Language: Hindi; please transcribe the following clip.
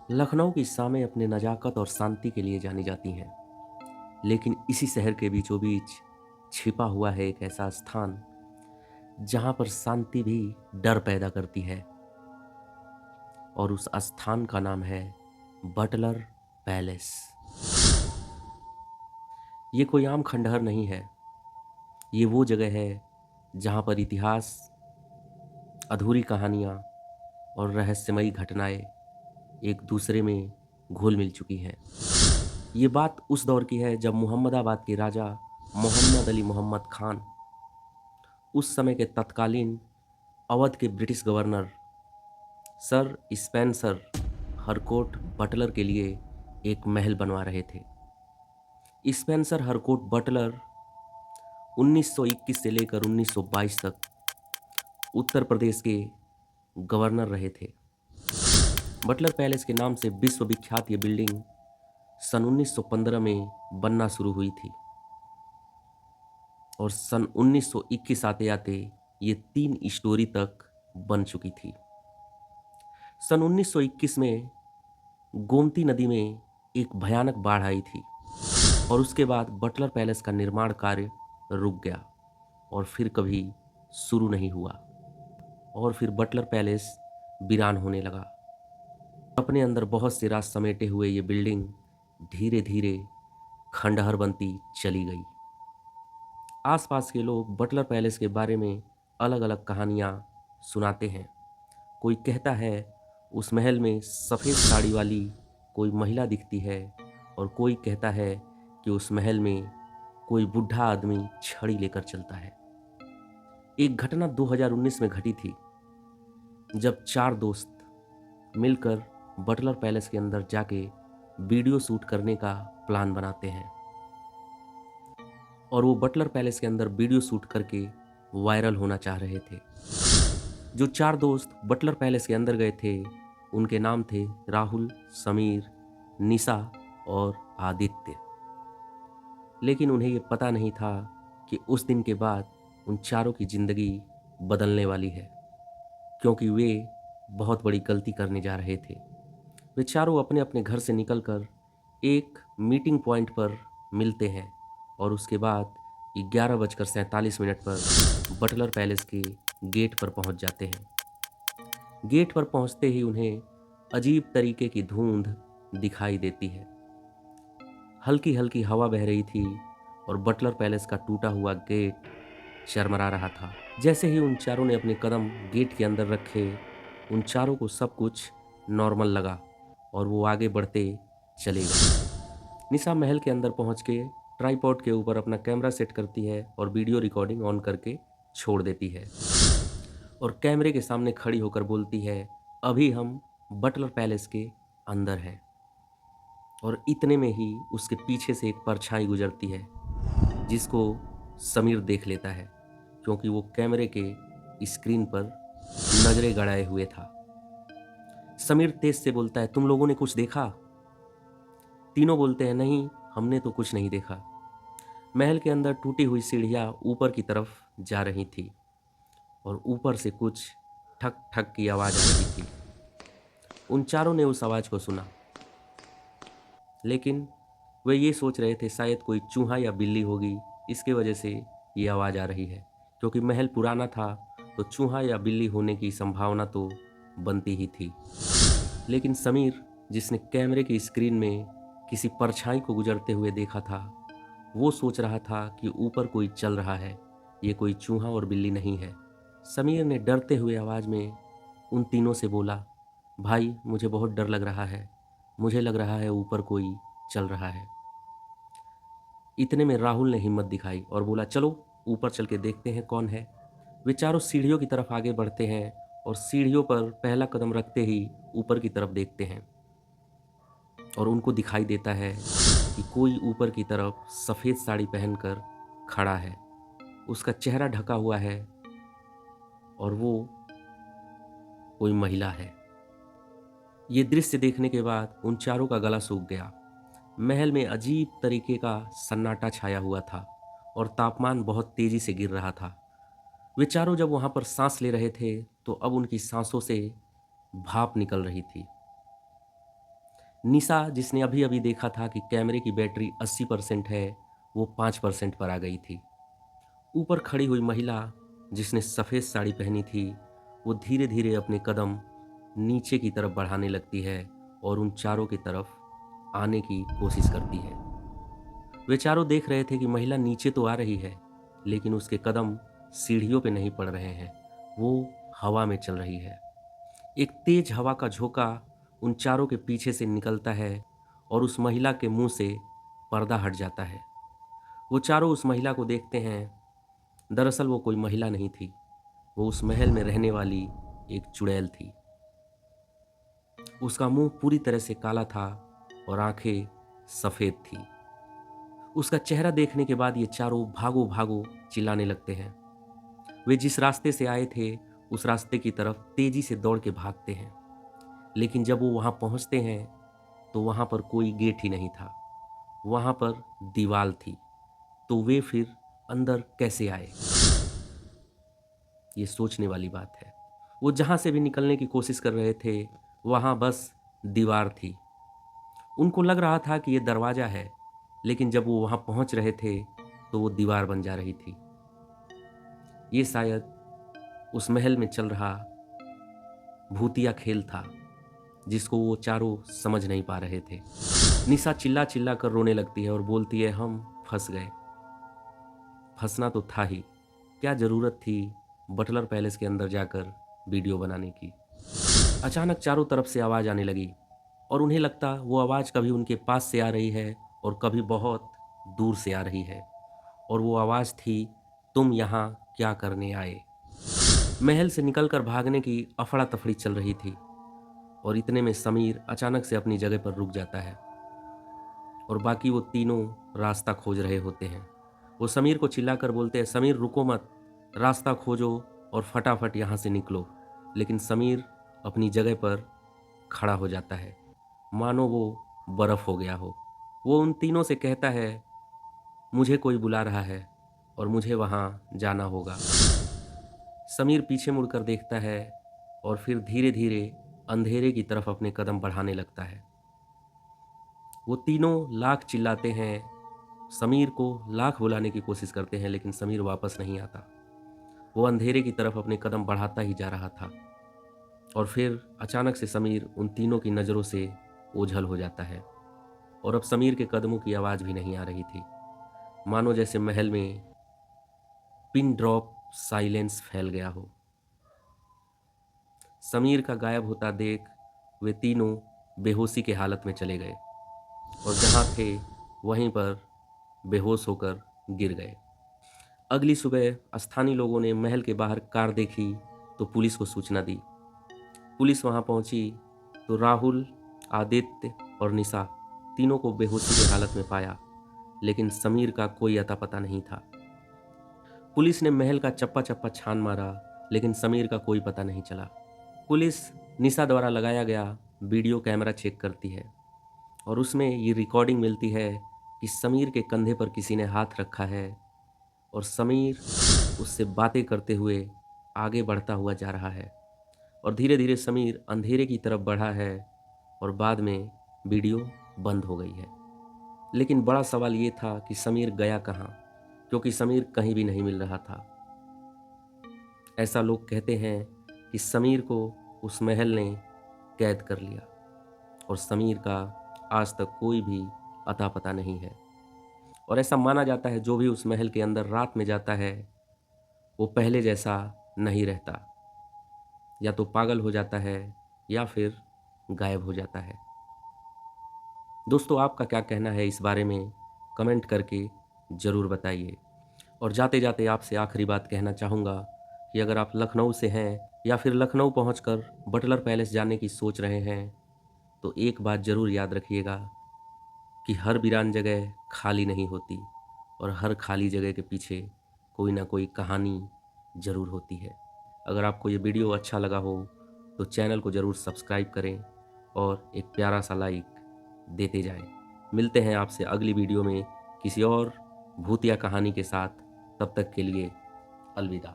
लखनऊ की शामें अपने नज़ाकत और शांति के लिए जानी जाती हैं, लेकिन इसी शहर के बीचों बीच छिपा हुआ है एक ऐसा स्थान जहाँ पर शांति भी डर पैदा करती है। और उस स्थान का नाम है बटलर पैलेस। ये कोई आम खंडहर नहीं है, ये वो जगह है जहाँ पर इतिहास, अधूरी कहानियाँ और रहस्यमयी घटनाएं एक दूसरे में घुल मिल चुकी हैं। ये बात उस दौर की है जब मुहम्मदाबाद के राजा मोहम्मद अली मोहम्मद खान उस समय के तत्कालीन अवध के British governor sir Spencer Harcourt Buttler के लिए एक महल बनवा रहे थे। स्पेंसर हरकोट बटलर 1921 से लेकर 1922 तक उत्तर प्रदेश के गवर्नर रहे थे। बटलर पैलेस के नाम से विश्व विख्यात ये बिल्डिंग सन 1915 में बनना शुरू हुई थी और सन 1921 आते आते ये 3 स्टोरी तक बन चुकी थी। सन 1921 में गोमती नदी में एक भयानक बाढ़ आई थी और उसके बाद बटलर पैलेस का निर्माण कार्य रुक गया और फिर कभी शुरू नहीं हुआ और फिर बटलर पैलेस वीरान होने लगा। अपने अंदर बहुत से राज समेटे हुए ये बिल्डिंग धीरे धीरे खंडहर बनती चली गई। आसपास के लोग बटलर पैलेस के बारे में अलग अलग कहानियाँ सुनाते हैं। कोई कहता है उस महल में सफ़ेद साड़ी वाली कोई महिला दिखती है और कोई कहता है कि उस महल में कोई बूढ़ा आदमी छड़ी लेकर चलता है। एक घटना 2019 में घटी थी जब 4 दोस्त मिलकर बटलर पैलेस के अंदर जाके वीडियो शूट करने का प्लान बनाते हैं और वो बटलर पैलेस के अंदर वीडियो शूट करके वायरल होना चाह रहे थे। जो 4 दोस्त बटलर पैलेस के अंदर गए थे उनके नाम थे राहुल, समीर, निशा और आदित्य। लेकिन उन्हें ये पता नहीं था कि उस दिन के बाद उन चारों की जिंदगी बदलने वाली है, क्योंकि वे बहुत बड़ी गलती करने जा रहे थे। वे चारों अपने अपने घर से निकलकर एक मीटिंग पॉइंट पर मिलते हैं और उसके बाद 11:47 पर बटलर पैलेस के गेट पर पहुंच जाते हैं। गेट पर पहुंचते ही उन्हें अजीब तरीके की धुंध दिखाई देती है। हल्की हल्की हवा बह रही थी और बटलर पैलेस का टूटा हुआ गेट शर्मरा रहा था। जैसे ही उन चारों ने अपने कदम गेट के अंदर रखे, उन चारों को सब कुछ नॉर्मल लगा और वो आगे बढ़ते चले गए। निशा महल के अंदर पहुंच के ट्राइपॉड के ऊपर अपना कैमरा सेट करती है और वीडियो रिकॉर्डिंग ऑन करके छोड़ देती है और कैमरे के सामने खड़ी होकर बोलती है, अभी हम बटलर पैलेस के अंदर हैं। और इतने में ही उसके पीछे से एक परछाई गुजरती है जिसको समीर देख लेता है, क्योंकि वो कैमरे के स्क्रीन पर नजरें गड़ाए हुए था। समीर तेज से बोलता है, तुम लोगों ने कुछ देखा? तीनों बोलते हैं, नहीं, हमने तो कुछ नहीं देखा। महल के अंदर टूटी हुई सीढ़ियाँ ऊपर की तरफ जा रही थी और ऊपर से कुछ ठक ठक की आवाज़ आ रही थी। उन चारों ने उस आवाज़ को सुना, लेकिन वे ये सोच रहे थे शायद कोई चूहा या बिल्ली होगी, इसके वजह से ये आवाज़ आ रही है, क्योंकि महल पुराना था तो चूहा या बिल्ली होने की संभावना तो बनती ही थी। लेकिन समीर, जिसने कैमरे की स्क्रीन में किसी परछाई को गुजरते हुए देखा था, वो सोच रहा था कि ऊपर कोई चल रहा है, ये कोई चूहा और बिल्ली नहीं है। समीर ने डरते हुए आवाज़ में उन तीनों से बोला, भाई मुझे बहुत डर लग रहा है, मुझे लग रहा है ऊपर कोई चल रहा है। इतने में राहुल ने हिम्मत दिखाई और बोला, चलो ऊपर चल के देखते हैं कौन है। वे चारों सीढ़ियों की तरफ आगे बढ़ते हैं और सीढ़ियों पर पहला कदम रखते ही ऊपर की तरफ देखते हैं और उनको दिखाई देता है कि कोई ऊपर की तरफ सफ़ेद साड़ी पहनकर खड़ा है। उसका चेहरा ढका हुआ है और वो कोई महिला है। ये दृश्य देखने के बाद उन चारों का गला सूख गया। महल में अजीब तरीके का सन्नाटा छाया हुआ था और तापमान बहुत तेजी से गिर रहा था। वे चारों जब वहां पर सांस ले रहे थे तो अब उनकी सांसों से भाप निकल रही थी। निशा, जिसने अभी अभी देखा था कि कैमरे की बैटरी 80% है, वो 5% पर आ गई थी। ऊपर खड़ी हुई महिला, जिसने सफ़ेद साड़ी पहनी थी, वो धीरे धीरे अपने कदम नीचे की तरफ बढ़ाने लगती है और उन चारों की तरफ आने की कोशिश करती है। वे चारों देख रहे थे कि महिला नीचे तो आ रही है, लेकिन उसके कदम सीढ़ियों पे नहीं पड़ रहे हैं, वो हवा में चल रही है। एक तेज हवा का झोंका उन चारों के पीछे से निकलता है और उस महिला के मुंह से पर्दा हट जाता है। वो चारों उस महिला को देखते हैं। दरअसल वो कोई महिला नहीं थी, वो उस महल में रहने वाली एक चुड़ैल थी। उसका मुंह पूरी तरह से काला था और आंखें सफ़ेद थी। उसका चेहरा देखने के बाद ये चारों भागो भागो चिल्लाने लगते हैं। वे जिस रास्ते से आए थे उस रास्ते की तरफ तेजी से दौड़ के भागते हैं, लेकिन जब वो वहां पहुंचते हैं तो वहां पर कोई गेट ही नहीं था, वहां पर दीवार थी। तो वे फिर अंदर कैसे आए? ये सोचने वाली बात है। वो जहां से भी निकलने की कोशिश कर रहे थे, वहां बस दीवार थी। उनको लग रहा था कि ये दरवाजा है, लेकिन जब वो वहां पहुंच रहे थे तो वो दीवार बन जा रही थी। ये शायद उस महल में चल रहा भूतिया खेल था, जिसको वो चारों समझ नहीं पा रहे थे। निशा चिल्ला चिल्ला कर रोने लगती है और बोलती है, हम फंस गए। फंसना तो था ही, क्या जरूरत थी बटलर पैलेस के अंदर जाकर वीडियो बनाने की। अचानक चारों तरफ से आवाज आने लगी और उन्हें लगता वो आवाज कभी उनके पास से आ रही है और कभी बहुत दूर से आ रही है। और वो आवाज थी, तुम यहाँ क्या करने आए? महल से निकलकर भागने की अफड़ा तफड़ी चल रही थी और इतने में समीर अचानक से अपनी जगह पर रुक जाता है और बाकी वो तीनों रास्ता खोज रहे होते हैं। वो समीर को चिल्लाकर बोलते हैं, समीर रुको मत, रास्ता खोजो और फटाफट यहाँ से निकलो। लेकिन समीर अपनी जगह पर खड़ा हो जाता है, मानो वो बर्फ हो गया हो। वो उन तीनों से कहता है, मुझे कोई बुला रहा है और मुझे वहाँ जाना होगा। समीर पीछे मुड़कर देखता है और फिर धीरे धीरे अंधेरे की तरफ अपने कदम बढ़ाने लगता है। वो तीनों लाख चिल्लाते हैं, समीर को लाख बुलाने की कोशिश करते हैं, लेकिन समीर वापस नहीं आता। वो अंधेरे की तरफ अपने कदम बढ़ाता ही जा रहा था और फिर अचानक से समीर उन तीनों की नज़रों से ओझल हो जाता है और अब समीर के कदमों की आवाज़ भी नहीं आ रही थी, मानो जैसे महल में पिन ड्रॉप साइलेंस फैल गया हो। समीर का गायब होता देख वे तीनों बेहोशी के हालत में चले गए और जहाँ थे वहीं पर बेहोश होकर गिर गए। अगली सुबह स्थानीय लोगों ने महल के बाहर कार देखी तो पुलिस को सूचना दी। पुलिस वहां पहुंची तो राहुल, आदित्य और निशा तीनों को बेहोशी की हालत में पाया, लेकिन समीर का कोई अता पता नहीं था। पुलिस ने महल का चप्पा चप्पा छान मारा, लेकिन समीर का कोई पता नहीं चला। पुलिस निशा द्वारा लगाया गया वीडियो कैमरा चेक करती है और उसमें ये रिकॉर्डिंग मिलती है कि समीर के कंधे पर किसी ने हाथ रखा है और समीर उससे बातें करते हुए आगे बढ़ता हुआ जा रहा है और धीरे धीरे समीर अंधेरे की तरफ बढ़ा है और बाद में वीडियो बंद हो गई है। लेकिन बड़ा सवाल ये था कि समीर गया कहाँ, क्योंकि समीर कहीं भी नहीं मिल रहा था। ऐसा लोग कहते हैं कि समीर को उस महल ने कैद कर लिया और समीर का आज तक कोई भी अता पता नहीं है। और ऐसा माना जाता है जो भी उस महल के अंदर रात में जाता है वो पहले जैसा नहीं रहता, या तो पागल हो जाता है या फिर गायब हो जाता है। दोस्तों, आपका क्या कहना है इस बारे में कमेंट करके ज़रूर बताइए। और जाते जाते आपसे आखिरी बात कहना चाहूँगा कि अगर आप लखनऊ से हैं या फिर लखनऊ पहुंचकर बटलर पैलेस जाने की सोच रहे हैं तो एक बात ज़रूर याद रखिएगा कि हर वीरान जगह खाली नहीं होती और हर खाली जगह के पीछे कोई ना कोई कहानी ज़रूर होती है। अगर आपको ये वीडियो अच्छा लगा हो तो चैनल को ज़रूर सब्सक्राइब करें और एक प्यारा सा लाइक देते जाएं। मिलते हैं आपसे अगली वीडियो में किसी और भूतिया कहानी के साथ। तब तक के लिए अलविदा।